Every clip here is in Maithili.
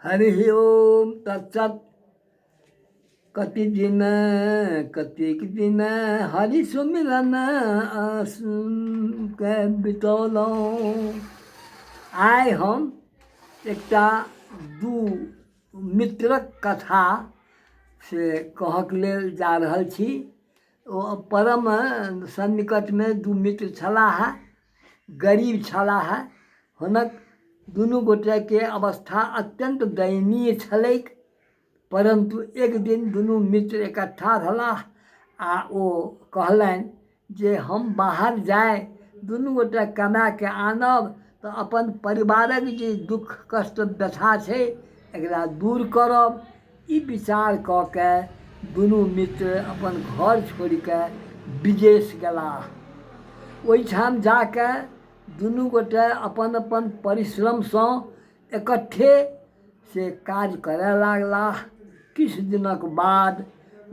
हरि ओम तत्सत। कति दिन कतिक दिन हरि सुमिरन के बितौलहुँ। आइ हम एकटा दू मित्रक कथा से कहक लेल जा रहल छी। ओ परम सन्निकटमे दू मित्र छलाह, गरीब छलाह। हुनक दुनू गोटेके अवस्था अत्यंत दयनीय छलैक। परंतु एक दिन दुनू मित्र इकट्ठा भेलाह आ ओ कहलनि जे हम बाहर जाय, दुनू गोटे कमा के आनब तऽ अपन परिवारक जे दुख कष्ट व्यथा छै एकरा दूर करब। ई विचार कऽ के दुनू मित्र अपन घर छोड़ि कऽ विदेश गेलाह। ओहिठाम जाके दुनू गोटे अपन अपन परिश्रमसँ इकट्ठे से काज करय लागलाह। किछु दिनक बाद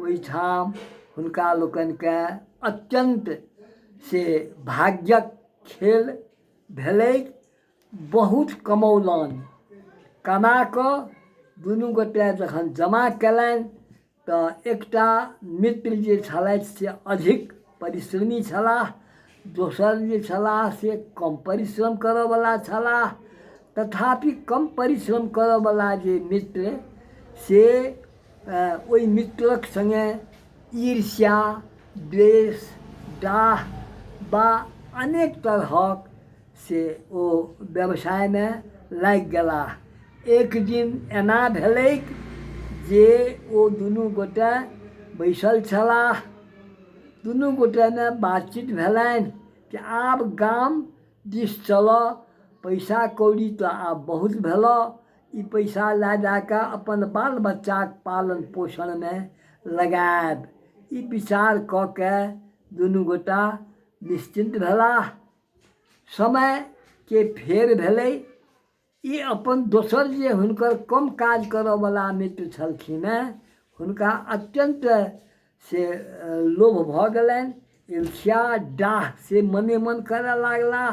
ओहिठाम हुनका लोकनिके अत्यंत से भाग्यक खेल भेलैक। बहुत कमौलनि। कमा कऽ दुनू गोटे जखन जमा कयलनि तऽ एकटा मित्र जे छलथि से अधिक परिश्रमी छलाह, दोसर जे छलाह से कम परिश्रम करयवला छलाह। तथापि कम परिश्रम करयवला जे मित्र से ओहि मित्रक सङ्गे ईर्ष्या, द्वेष, डाह वा अनेक तरहक से ओ व्यवसायमे लागि गेलाह। एक दिन एना भेलैक जे ओ दुनू गोटे बैसल छलाह। दुनू गोटेमे बातचीत भेलनि कि आब गाम दिस चलऽ, पैसा कौड़ी तऽ आब बहुत भेलऽ, ई पैसा लए जाके अपन बाल बच्चाके पालन पोषणमे लगायब। ई विचार कऽ के दुनू गोटा निश्चिंत भेलाह। समयके फेर भेलै। ई अपन दोसर जे हुनकर कम काज करयवला मित्र छलखिन हेँ, हुनका अत्यंत से लोभ भऽ गेलनि। ईर्ष्या डाह से मने मन करय लागलाह।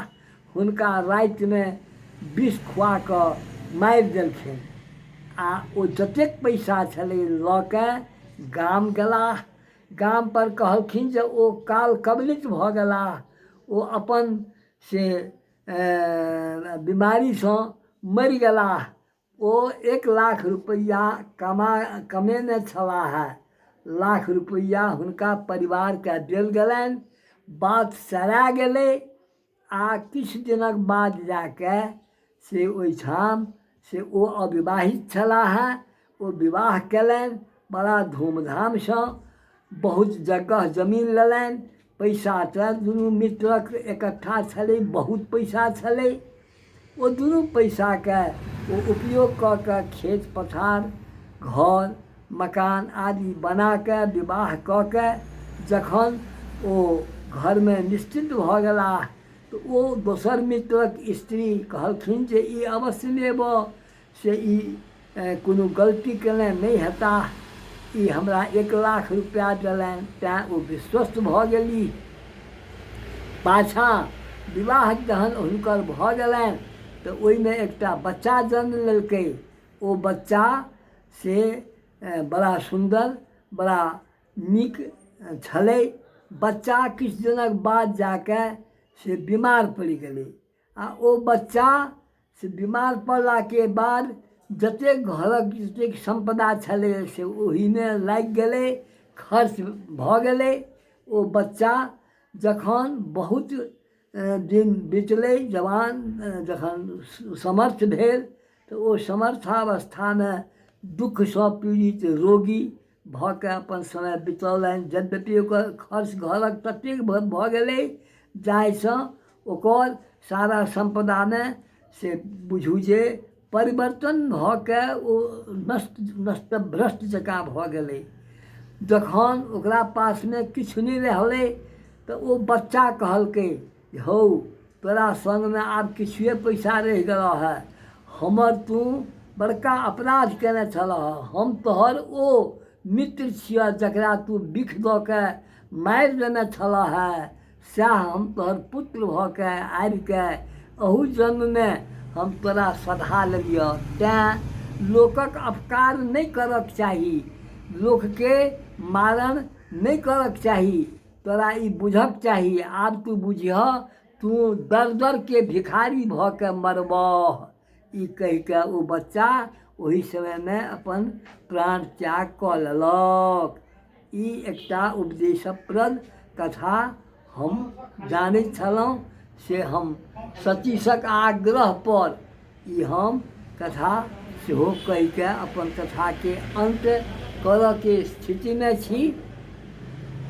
हुनका रातिमे विष खुआ कऽ मारि देलखिन आ ओ जतेक पैसा छलै लऽ कऽ गाम गेलाह। गामपर कहलखिन जे ओ काल कवलित भऽ गेलाह। ओ अपन से बीमारीसँ मरि गेलाह। ओ 1,00,000 रुपैआ कमेने छलाह। 1,00,000 रुपैआ हुनका परिवारके देल गेलनि। बात सरा गेलै आ किछु दिनक बाद जाके से ओहिठाम से ओ अविवाहित छलाह। ओ विवाह कयलनि बड़ा धूमधामसँ। बहुत जगह जमीन लेलनि। पैसा तऽ दुनू मित्रक इकट्ठा छलै, बहुत पैसा छलै। ओ दुनू पैसाके ओ उपयोग कऽ कऽ खेत पथार, घर मकान आदि बना कऽ विवाह कऽ के जखन ओ घरमे निश्चिंत भऽ गेलाह तऽ ओ दोसर मित्रक स्त्री कहलखिन जे ई अवश्यमेव से ई कोनो गलती केने नहि हेताह। ई हमरा 1,00,000 रुपैआ देलनि, तैँ ओ विश्वस्त भऽ गेली। पाछाँ विवाह जहन हुनकर भऽ गेलनि तऽ ओहिमे एकटा बच्चा जन्म लेलकै। ओ बच्चा से बड़ा सुन्दर, बड़ा नीक छलै। बच्चा किछु दिनक बाद जाके से बीमार पड़ि गेलै आ ओ बच्चा से बीमार पड़लाके बाद जतेक घरक जतेक सम्पदा छलै से ओहिमे लागि गेलै, खर्च भऽ गेलै। ओ बच्चा जखन बहुत दिन बीतलै, जवान जखन समर्थ भेल तऽ ओ समर्थावस्थामे दुःखसँ पीड़ित रोगी भऽ कऽ अपन समय बितौलनि। यद्यपि ओकर खर्च घरक ततेक भऽ गेलै जाहिसँ ओकर सारा सम्पदामे से बुझू जे परिवर्तन भऽ के ओ नष्टभ्रष्ट जकाँ भऽ गेलै। जखन ओकरा पासमे किछु नहि रहलै तऽ ओ बच्चा कहलकै हौ तोरा सङ्गमे आब किछुए पैसा रहि गेलऽ है। हमर तू बड़का अपराध केने छलह। हम तोहर ओ मित्र छियह जकरा तू बिख दऽ के मारि देने छलह है। सएह हम तोहर पुत्र भऽ के आबिके अहू जन्ममे हम तोरा सधा लेलियह। तैँ लोकक अपकार नहीं करक चाही, लोक के मारण नहीं करक चाही, तोरा ई बुझक चाही। आब तू बुझिह, तू दर दर के भिखारी भ के मरबह। ई कहि के ओ बच्चा ओहि समय में अपन प्राण त्याग कऽ लेलक। ई एकटा उपदेशप्रद कथा हम जानैत छलहुँ, से हम सतीशक आग्रह पर ई हम कथा सेहो कहि के अपन कथा के अंत करऽ के स्थिति में छी।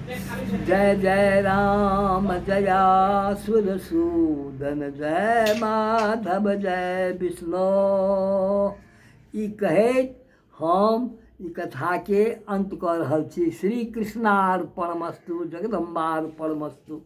जय जय राम जयासुर सूदन, जय माधव जय विष्णु। ई कहैत हम ई कथा के अंत कऽ रहल छी। श्री कृष्णार्पणमस्तु, जगदम्बार्पणमस्तु।